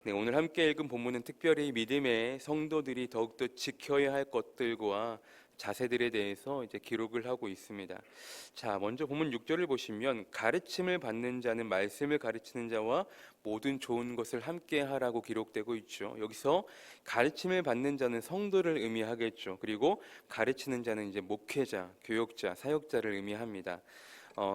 네, 오늘 함께 읽은 본문은 특별히 믿음의 성도들이 더욱더 지켜야 할 것들과 자세들에 대해서 기록을 하고 있습니다. 자, 먼저 본문 6절을 보시면 가르침을 받는 자는 말씀을 가르치는 자와 모든 좋은 것을 함께 하라고 기록되고 있죠. 여기서 가르침을 받는 자는 성도를 의미하겠죠. 그리고 가르치는 자는 목회자, 교역자, 사역자를 의미합니다.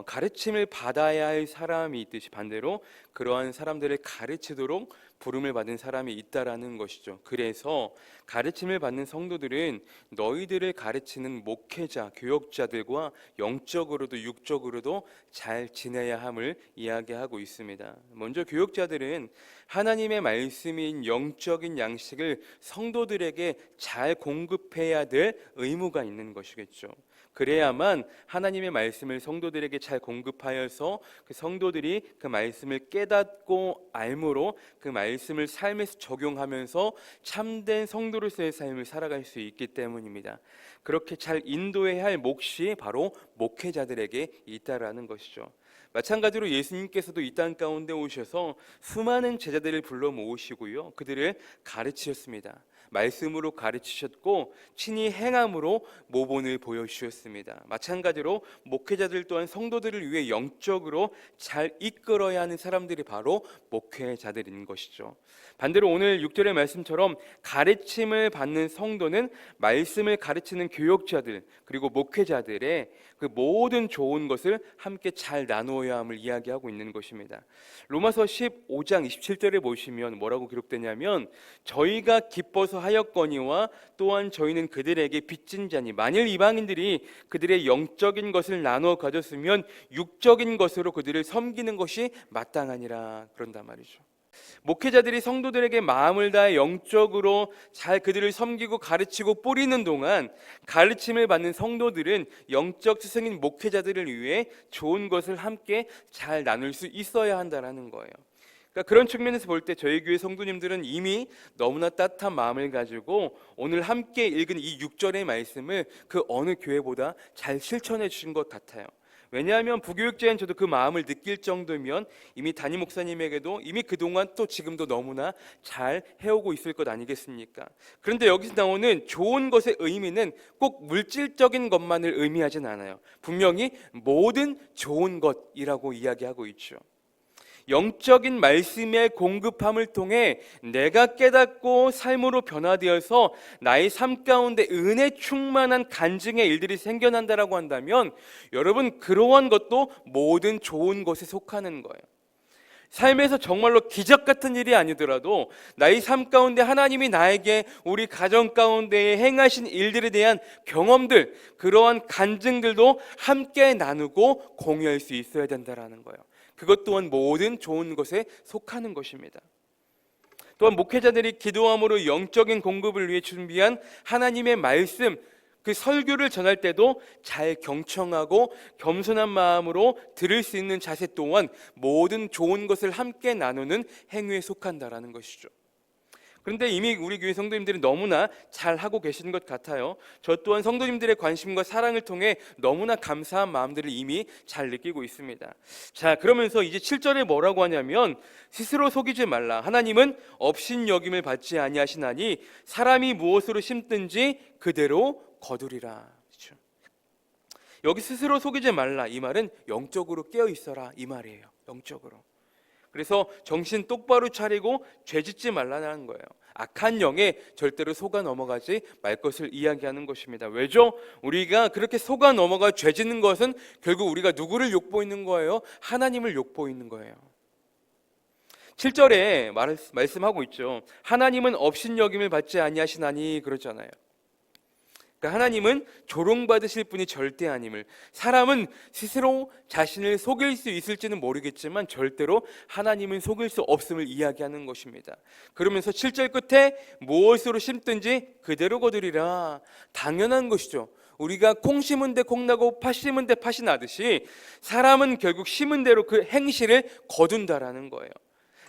가르침을 받아야 할 사람이 있듯이 반대로 그러한 사람들을 가르치도록 부름을 받은 사람이 있다라는 것이죠. 그래서 가르침을 받는 성도들은 너희들을 가르치는 목회자, 교역자들과 영적으로도 육적으로도 잘 지내야 함을 이야기하고 있습니다. 먼저 교역자들은 하나님의 말씀인 영적인 양식을 성도들에게 잘 공급해야 될 의무가 있는 것이겠죠. 그래야만 하나님의 말씀을 성도들에게 잘 공급하여서 그 성도들이 그 말씀을 깨닫고 알므로 그 말씀을 삶에서 적용하면서 참된 성도로서의 삶을 살아갈 수 있기 때문입니다. 그렇게 잘 인도해야 할 몫이 바로 목회자들에게 있다라는 것이죠. 마찬가지로 예수님께서도 이 땅 가운데 오셔서 수많은 제자들을 불러 모으시고요, 그들을 가르치셨습니다. 말씀으로 가르치셨고 친히 행함으로 모본을 보여주셨습니다. 마찬가지로 목회자들 또한 성도들을 위해 영적으로 잘 이끌어야 하는 사람들이 바로 목회자들인 것이죠. 반대로 오늘 6절의 말씀처럼 가르침을 받는 성도는 말씀을 가르치는 교역자들 그리고 목회자들의 그 모든 좋은 것을 함께 잘 나누어야 함을 이야기하고 있는 것입니다. 로마서 15장 27절에 보시면 뭐라고 기록되냐면 저희가 기뻐서 하였거니와 또한 저희는 그들에게 빚진 자니 만일 이방인들이 그들의 영적인 것을 나누어 가졌으면 육적인 것으로 그들을 섬기는 것이 마땅하니라 그런단 말이죠. 목회자들이 성도들에게 마음을 다해 영적으로 잘 그들을 섬기고 가르치고 뿌리는 동안 가르침을 받는 성도들은 영적 스승인 목회자들을 위해 좋은 것을 함께 잘 나눌 수 있어야 한다는 거예요. 그러니까 그런 측면에서 볼 때 저희 교회 성도님들은 이미 너무나 따뜻한 마음을 가지고 오늘 함께 읽은 이 6절의 말씀을 그 어느 교회보다 잘 실천해 주신 것 같아요. 왜냐하면 부교육자인 저도 그 마음을 느낄 정도면 이미 담임 목사님에게도 이미 그동안 또 지금도 너무나 잘 해오고 있을 것 아니겠습니까? 그런데 여기서 나오는 좋은 것의 의미는 꼭 물질적인 것만을 의미하진 않아요. 분명히 모든 좋은 것이라고 이야기하고 있죠. 영적인 말씀의 공급함을 통해 내가 깨닫고 삶으로 변화되어서 나의 삶 가운데 은혜 충만한 간증의 일들이 생겨난다라고 한다면 여러분 그러한 것도 모든 좋은 것에 속하는 거예요. 삶에서 정말로 기적 같은 일이 아니더라도 나의 삶 가운데 하나님이 나에게 우리 가정 가운데 행하신 일들에 대한 경험들, 그러한 간증들도 함께 나누고 공유할 수 있어야 된다는 거예요. 그것 또한 모든 좋은 것에 속하는 것입니다. 또한 목회자들이 기도함으로 영적인 공급을 위해 준비한 하나님의 말씀, 그 설교를 전할 때도 잘 경청하고 겸손한 마음으로 들을 수 있는 자세 또한 모든 좋은 것을 함께 나누는 행위에 속한다라는 것이죠. 그런데 이미 우리 교회 성도님들이 너무나 잘 하고 계시는 것 같아요. 저 또한 성도님들의 관심과 사랑을 통해 너무나 감사한 마음들을 이미 잘 느끼고 있습니다. 자, 그러면서 이제 7절에 뭐라고 하냐면 스스로 속이지 말라. 하나님은 업신여김을 받지 아니하시나니 사람이 무엇으로 심든지 그대로 거두리라. 그렇죠? 여기 스스로 속이지 말라 이 말은 영적으로 깨어 있어라 이 말이에요. 영적으로. 그래서 정신 똑바로 차리고 죄짓지 말라는 거예요. 악한 영에 절대로 속아 넘어가지 말 것을 이야기하는 것입니다. 왜죠? 우리가 그렇게 속아 넘어가 죄짓는 것은 결국 우리가 누구를 욕보이는 거예요? 하나님을 욕보이는 거예요. 7절에 말씀하고 있죠. 하나님은 업신여김을 받지 아니하시나니 그러잖아요. 하나님은 조롱받으실 분이 절대 아님을, 사람은 스스로 자신을 속일 수 있을지는 모르겠지만 절대로 하나님은 속일 수 없음을 이야기하는 것입니다. 그러면서 7절 끝에 무엇으로 심든지 그대로 거두리라. 당연한 것이죠. 우리가 콩 심은 데 콩 나고 팥 심은 데 팥이 나듯이 사람은 결국 심은 대로 그 행실을 거둔다라는 거예요.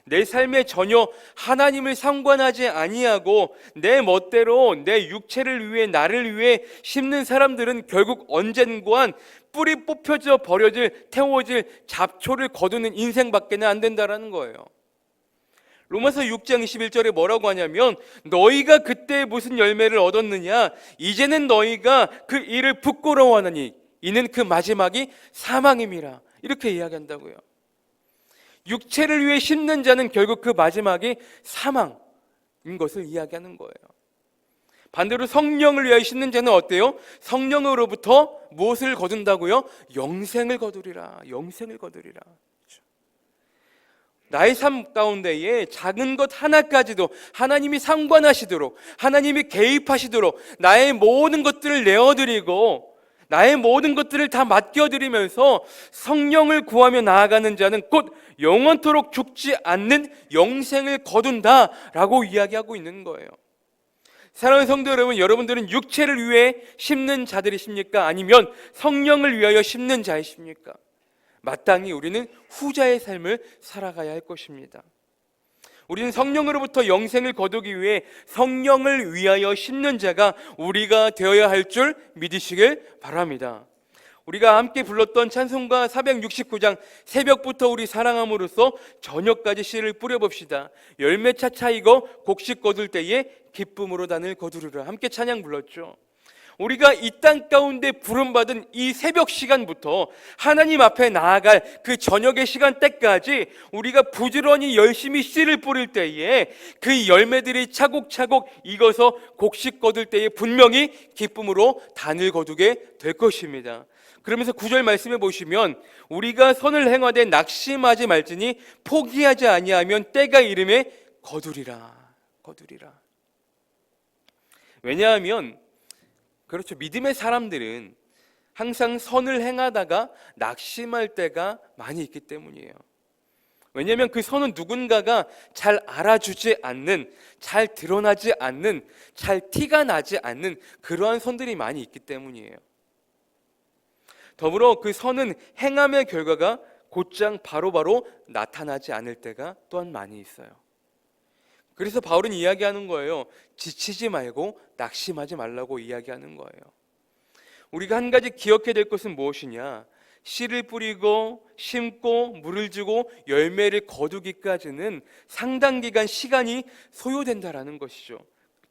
내 삶에 전혀 하나님을 상관하지 아니하고 내 멋대로 내 육체를 위해 나를 위해 심는 사람들은 결국 언젠간 뿌리 뽑혀져 버려질 태워질 잡초를 거두는 인생밖에는 안 된다라는 거예요. 로마서 6장 21절에 뭐라고 하냐면 너희가 그때 무슨 열매를 얻었느냐 이제는 너희가 그 일을 부끄러워하느니 이는 그 마지막이 사망임이라 이렇게 이야기한다고요. 육체를 위해 심는 자는 결국 그 마지막이 사망인 것을 이야기하는 거예요. 반대로 성령을 위하여 심는 자는 어때요? 성령으로부터 무엇을 거둔다고요? 영생을 거두리라. 영생을 거두리라. 그렇죠. 나의 삶 가운데에 작은 것 하나까지도 하나님이 상관하시도록 하나님이 개입하시도록 나의 모든 것들을 내어드리고 나의 모든 것들을 다 맡겨드리면서 성령을 구하며 나아가는 자는 곧 영원토록 죽지 않는 영생을 거둔다라고 이야기하고 있는 거예요. 사랑하는 성도 여러분, 여러분들은 육체를 위해 심는 자들이십니까? 아니면 성령을 위하여 심는 자이십니까? 마땅히 우리는 후자의 삶을 살아가야 할 것입니다. 우리는 성령으로부터 영생을 거두기 위해 성령을 위하여 심는 자가 우리가 되어야 할 줄 믿으시길 바랍니다. 우리가 함께 불렀던 찬송가 469장 새벽부터 우리 사랑함으로써 저녁까지 씨를 뿌려봅시다. 열매 차차이고 곡식 거둘 때에 기쁨으로 단을 거두리라. 함께 찬양 불렀죠. 우리가 이 땅 가운데 부름받은 이 새벽 시간부터 하나님 앞에 나아갈 그 저녁의 시간대까지 우리가 부지런히 열심히 씨를 뿌릴 때에 그 열매들이 차곡차곡 익어서 곡식 거둘 때에 분명히 기쁨으로 단을 거두게 될 것입니다. 그러면서 9절 말씀해 보시면 우리가 선을 행하되 낙심하지 말지니 포기하지 아니하면 때가 이름에 거두리라. 거두리라. 왜냐하면 그렇죠. 믿음의 사람들은 항상 선을 행하다가 낙심할 때가 많이 있기 때문이에요. 왜냐하면 그 선은 누군가가 잘 알아주지 않는, 잘 드러나지 않는, 잘 티가 나지 않는 그러한 선들이 많이 있기 때문이에요. 더불어 그 선은 행함의 결과가 곧장 바로바로 나타나지 않을 때가 또한 많이 있어요. 그래서 바울은 이야기하는 거예요. 지치지 말고 낙심하지 말라고 이야기하는 거예요. 우리가 한 가지 기억해야 될 것은 무엇이냐? 씨를 뿌리고 심고 물을 주고 열매를 거두기까지는 상당 기간 시간이 소요된다라는 것이죠.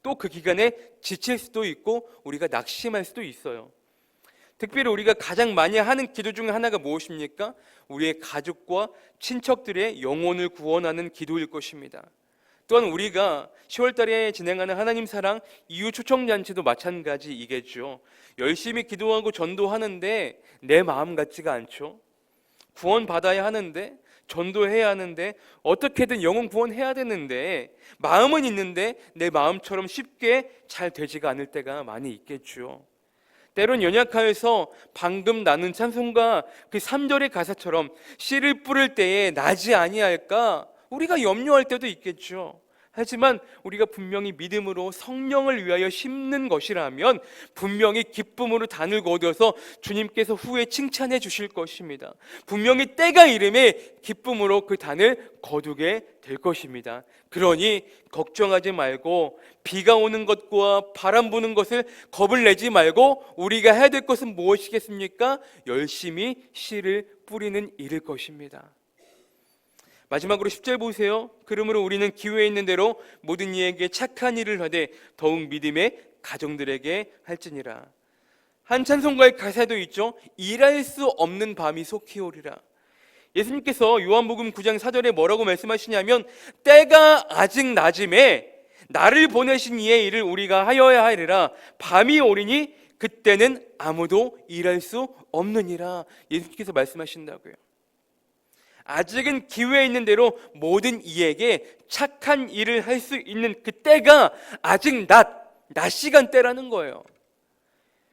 또 그 기간에 지칠 수도 있고 우리가 낙심할 수도 있어요. 특별히 우리가 가장 많이 하는 기도 중 하나가 무엇입니까? 우리의 가족과 친척들의 영혼을 구원하는 기도일 것입니다. 또한 우리가 10월 달에 진행하는 하나님 사랑 이후 초청잔치도 마찬가지이겠죠. 열심히 기도하고 전도하는데 내 마음 같지가 않죠. 구원받아야 하는데 전도해야 하는데 어떻게든 영혼 구원해야 되는데 마음은 있는데 내 마음처럼 쉽게 잘 되지가 않을 때가 많이 있겠죠. 때론 연약하여서 방금 나눈 찬송가 그 3절의 가사처럼 씨를 뿌릴 때에 나지 아니할까 우리가 염려할 때도 있겠죠. 하지만 우리가 분명히 믿음으로 성령을 위하여 심는 것이라면 분명히 기쁨으로 단을 거두어서 주님께서 후에 칭찬해 주실 것입니다. 분명히 때가 이름에 기쁨으로 그 단을 거두게 될 것입니다. 그러니 걱정하지 말고 비가 오는 것과 바람 부는 것을 겁을 내지 말고 우리가 해야 될 것은 무엇이겠습니까? 열심히 씨를 뿌리는 일일 것입니다. 마지막으로 10절 보세요. 그러므로 우리는 기회에 있는 대로 모든 이에게 착한 일을 하되 더욱 믿음의 가정들에게 할지니라. 한 찬송가의 가사도 있죠. 일할 수 없는 밤이 속히 오리라. 예수님께서 요한복음 9장 4절에 뭐라고 말씀하시냐면 때가 아직 낮음에 나를 보내신 이의 일을 우리가 하여야 하리라. 밤이 오리니 그때는 아무도 일할 수 없느니라. 예수님께서 말씀하신다고요. 아직은 기회 있는 대로 모든 이에게 착한 일을 할 수 있는 그 때가 아직 낮 시간대라는 거예요.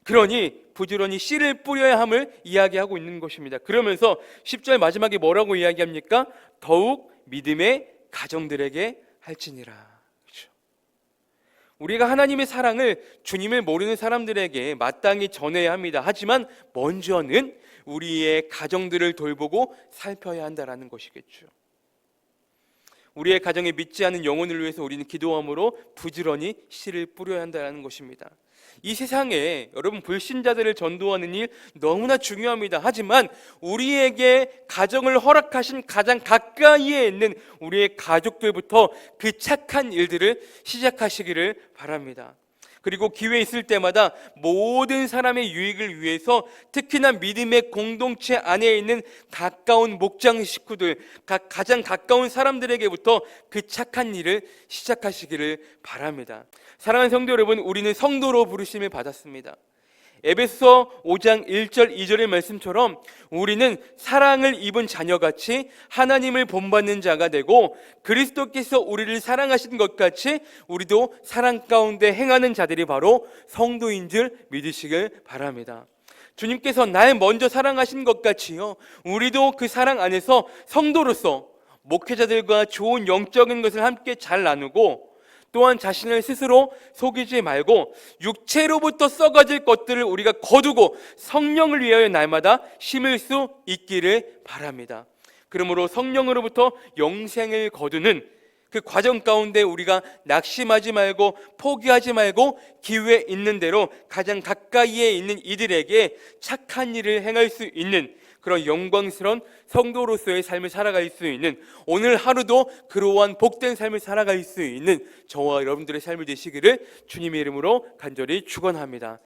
그러니 부지런히 씨를 뿌려야 함을 이야기하고 있는 것입니다. 그러면서 10절 마지막에 뭐라고 이야기합니까? 더욱 믿음의 가정들에게 할지니라. 그렇죠? 우리가 하나님의 사랑을 주님을 모르는 사람들에게 마땅히 전해야 합니다. 하지만 먼저는 우리의 가정들을 돌보고 살펴야 한다는 것이겠죠. 우리의 가정에 믿지 않는 영혼을 위해서 우리는 기도함으로 부지런히 씨를 뿌려야 한다는 것입니다. 이 세상에 여러분 불신자들을 전도하는 일 너무나 중요합니다. 하지만 우리에게 가정을 허락하신 가장 가까이에 있는 우리의 가족들부터 그 착한 일들을 시작하시기를 바랍니다. 그리고 기회 있을 때마다 모든 사람의 유익을 위해서 특히나 믿음의 공동체 안에 있는 가까운 목장 식구들, 가장 가까운 사람들에게부터 그 착한 일을 시작하시기를 바랍니다. 사랑하는 성도 여러분, 우리는 성도로 부르심을 받았습니다. 에베소 5장 1절 2절의 말씀처럼 우리는 사랑을 입은 자녀같이 하나님을 본받는 자가 되고 그리스도께서 우리를 사랑하신 것 같이 우리도 사랑 가운데 행하는 자들이 바로 성도인 줄 믿으시길 바랍니다. 주님께서 날 먼저 사랑하신 것 같이요, 우리도 그 사랑 안에서 성도로서 목회자들과 좋은 영적인 것을 함께 잘 나누고 또한 자신을 스스로 속이지 말고 육체로부터 썩어질 것들을 우리가 거두고 성령을 위하여 날마다 심을 수 있기를 바랍니다. 그러므로 성령으로부터 영생을 거두는 그 과정 가운데 우리가 낙심하지 말고 포기하지 말고 기회 있는 대로 가장 가까이에 있는 이들에게 착한 일을 행할 수 있는 그런 영광스러운 성도로서의 삶을 살아갈 수 있는, 오늘 하루도 그러한 복된 삶을 살아갈 수 있는 저와 여러분들의 삶이 되시기를 주님의 이름으로 간절히 축원합니다.